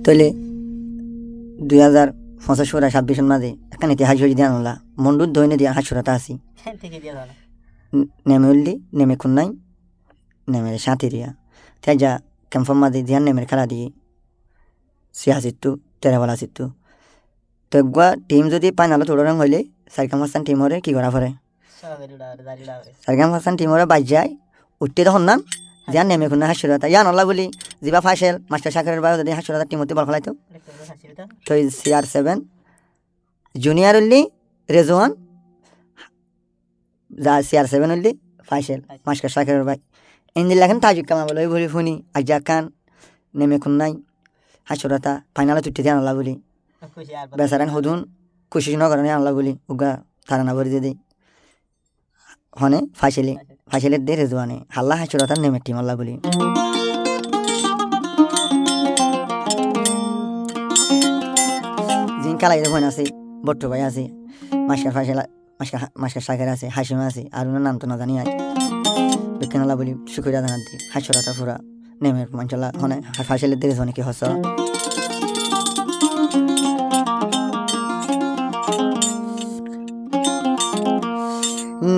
তাহলে 2025-26 মাঝে একটা ইতিহাস হয়ে দিয়ে আনলা মন্ডুর দৈনে দিয়ে হাসুরাতা আসি নেমে উল্লি নেমে খুন্নাই নেমে সাঁতিরিয়া তাই যা ক্যাম্পম মাঝে দিয়ান নেমের খেলা দিয়ে সিয়াসিত্তু তেরাবালা সিত্তু তো একবার টিম যদি ফাইনালত উড়ারং হইলে সারকাম হাসান টিম হরে কি করা পরে সারকাম হাসান টিম হরে বাজ যায় উঠতে তখন নাম দিয়ান নেমে খুন্না হাসুরাতা ইয়ান আল্লাহ বলি যিবা ফাইসেল মাস্টার শাকের বায়ু যদি হাসুরাতা টিমতে বল খেলাইতো তো CR7 জুনিয়র উল্লি রেজওয়ান যা CR7 উল্লি ফাইসেল মাস্টার শাকের বাই ইন্দিল লেখেন তাজুক কামা বলে বলি ফুনি আজ্জা খান নেমে খুন্নাই হাসুরাতা ফাইনালে তুটতে দিয়ে আল্লাহ বলি বেসারান হদুন খুশি নগরণে আল্লাহ বলি উগা তারানা ভরি দিয়ে হনে ফাইসেলের দিয়ে রেজওয়ানে হাল্লা হাসুরাতার নেমে টিম আল্লাহ বলি জিন কালাই ফোন আছে বট্টু ভাই আছে মাস্টার ফাইসেল মাস্টার শাকের আছে হাসিমা আছে আর ওনার নাম তো না জানি বিজ্ঞান আল্লাহ বলি শুক্রিয়া জানার দিই হাসুরাতা পুরা নেমের মাঞ্চলা হনে ফাইসেলের দিয়ে রেজওয়ানে কি হস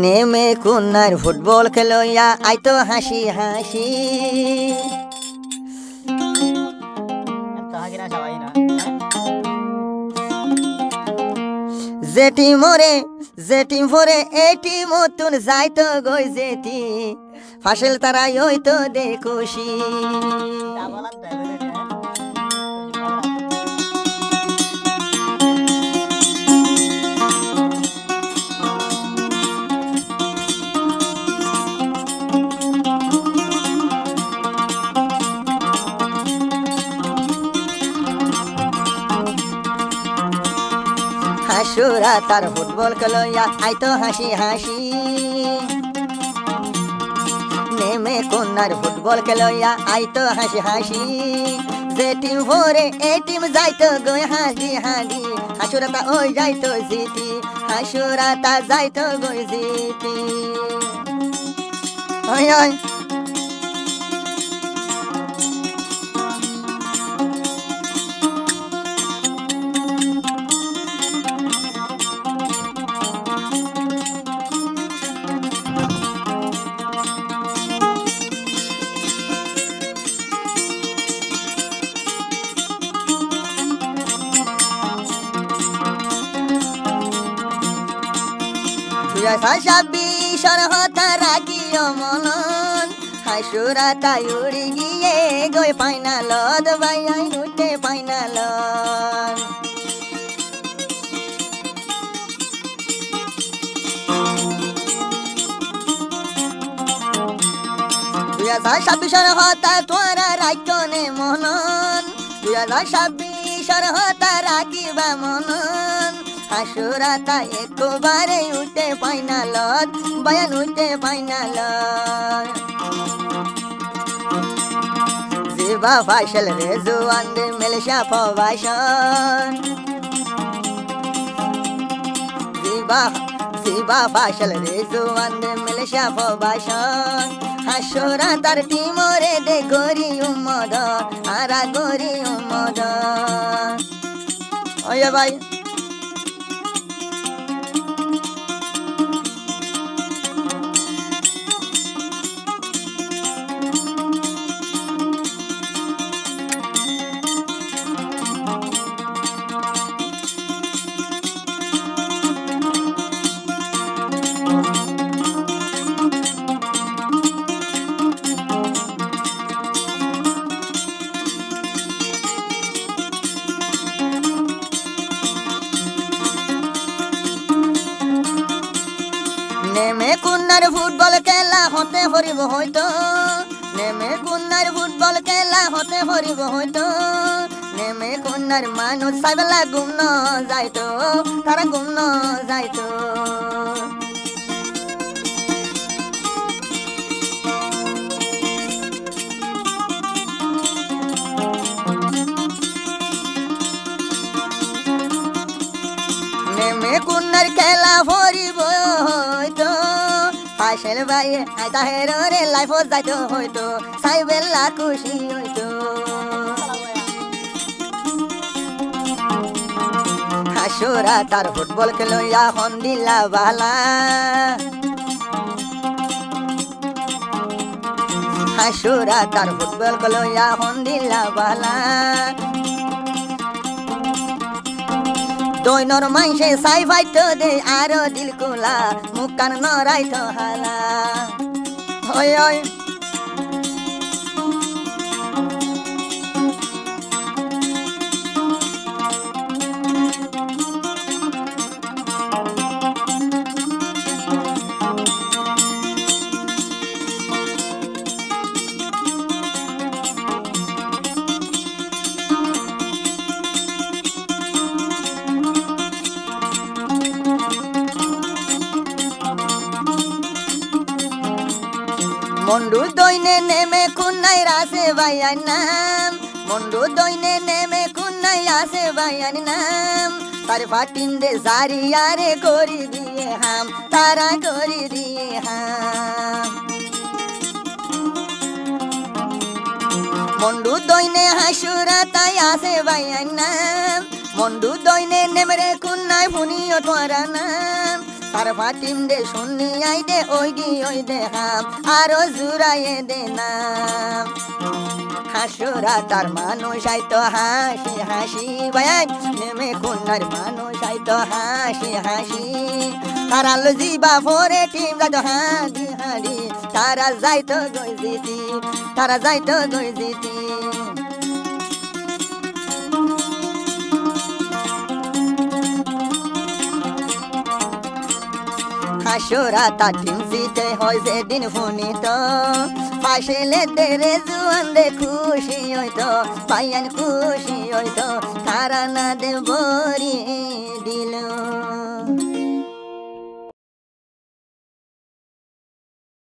নেমে কুন্নার ফুটবল খেলইয়া আইতো হাসি হাসি যেটি মরে এটি মতুন যাইতো গই যেটি ফাসেল তারাই হইতো দেখুশি হাসুরা তার ফুটবল খেলইয়া আইতো হাসি হাসি নেমে কন্যার ফুটবল খেলইয়া আইতো হাসি হাসি যে টিম ভরে এ টিম যাইতো গই হাসি হাসি হাসুরাতা ওই যাইতো জিতি হাসুরাতা যাইতো গই জিতি ওই ওই ছাব্বিশর হতা রাখিও মনন হাসুরাতা উড়ি গিয়ে গই ফাইনালত বাইয়াই উঠে ফাইনাল 2026 হতা তোরা রাখনে মনন 2026 হতা রাখিবা মনন হাসুরাতা একবারে উঠে ফাইনালত বায়ান উঠে ফাইনালত জিবা ফাইসেল রেজওয়ান দে মেলশা ফবাসন জিবা ফাইসেল রেজওয়ান দে মেলশা ফবাসন হাসুরাতার টিমরে দে গরি উম্মদ আরা গরি উম্মদ ওয়ে ভাই নেমে কুন্নার ফুটবল খেলা হতে হরিব হয়তো নেমে কুন্নার ফুটবল খেলা হতে হরিব হয়তো নেমে কুন্নার মানুষ সাইবেলা গুমন যাইতো তারা গুমন যাইতো নেমে কুন্নার খেলা হরিব হয়তো ফাইসেল ভাই আইতা হেরে লাইফ যাইতো হয়তো সাইবেলা খুশি হইতো হাসুরা তার ফুটবল খেলইয়া হন্দিলা বালা হাসুরা তার ফুটবল খেলইয়া হন্দিলা বালা দৈনর মাইসে সাই ফাইতো দে আরো দিল কুলা মুকান নরাইতো হালা ওই ওই মন্ডু দইনে নেমে খুন্নাই রাসে ভাইয়ার নাম মন্ডু দইনে নেমে খুন্নাই আসে ভাইয়ার নাম তার ফাটিন দে সারিয়ারে করি দিয়ে হাম তারা করি দিয়ে হাম মন্ডু দইনে হাসুরা তাই আসে ভাইয়ার নাম মন্ডু দইনে নেমরে খুন্নাই ফুনিও তোরা নাম তার ফাটিম দে শুনি আই দে ওই দে হাম আরো জুড়াইয়ে দে নাম হাসুরা তার মানুষ আইতো হাসি হাসি ভাই নেমে খুন্নার মানুষ আইতো হাসি হাসি তারা লজিবা ফোরে টিম যাইতো হাঁড়ি হাঁড়ি তারা যাইতো গই জিতি তারা যাইতো গই জিতি হাসুরা তার টিম জিতে হয় যেদিন ফুনিত পাশেলে তেরে জুয়ান দে খুশি হইতো পাইয়ান খুশি হইতো তারা না দে বরি